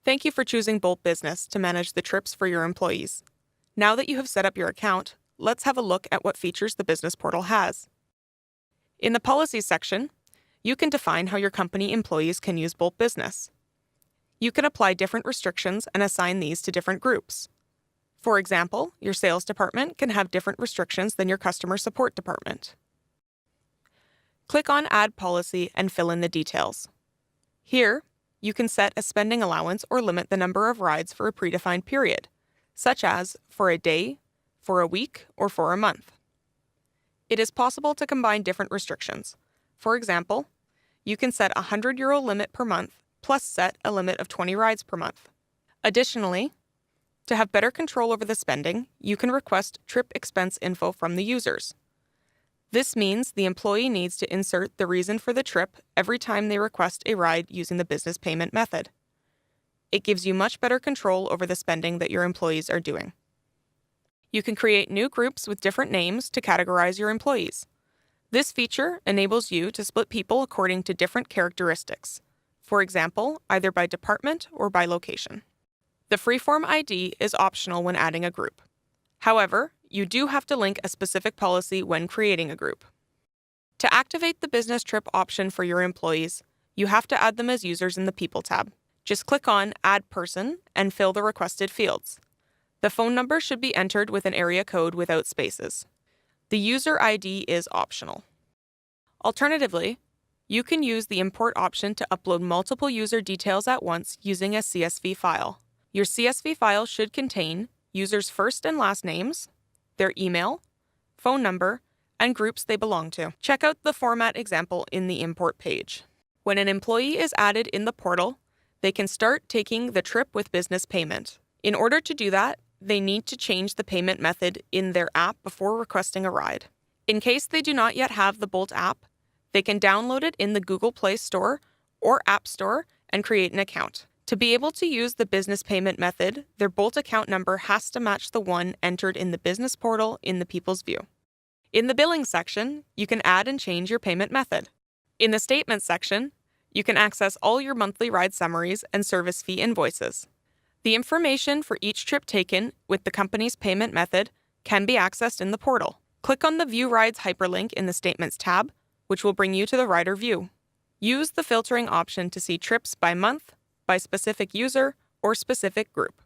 Thank you for choosing Bolt Business to manage the trips for your employees. Now that you have set up your account, let's have a look at what features the business portal has. In the Policies section, you can define how your company employees can use Bolt Business. You can apply different restrictions and assign these to different groups. For example, your sales department can have different restrictions than your customer support department. Click on Add Policy and fill in the details. Here, you can set a spending allowance or limit the number of rides for a predefined period, such as for a day, for a week, or for a month. It is possible to combine different restrictions. For example, you can set a €100 limit per month plus set a limit of 20 rides per month. Additionally, to have better control over the spending, you can request trip expense info from the users. This means the employee needs to insert the reason for the trip every time they request a ride using the business payment method. It gives you much better control over the spending that your employees are doing. You can create new groups with different names to categorize your employees. This feature enables you to split people according to different characteristics, for example, either by department or by location. The Freeform ID is optional when adding a group. However, you do have to link a specific policy when creating a group. To activate the business trip option for your employees, you have to add them as users in the People tab. Just click on Add Person and fill the requested fields. The phone number should be entered with an area code without spaces. The user ID is optional. Alternatively, you can use the import option to upload multiple user details at once using a CSV file. Your CSV file should contain users' first and last names, their email, phone number, and groups they belong to. Check out the format example in the import page. When an employee is added in the portal, they can start taking the trip with business payment. In order to do that, they need to change the payment method in their app before requesting a ride. In case they do not yet have the Bolt app, they can download it in the Google Play Store or App Store and create an account. To be able to use the business payment method, their Bolt account number has to match the one entered in the business portal in the People's View. In the Billing section, you can add and change your payment method. In the Statements section, you can access all your monthly ride summaries and service fee invoices. The information for each trip taken with the company's payment method can be accessed in the portal. Click on the View Rides hyperlink in the Statements tab, which will bring you to the rider view. Use the filtering option to see trips by month, by specific user, or specific group.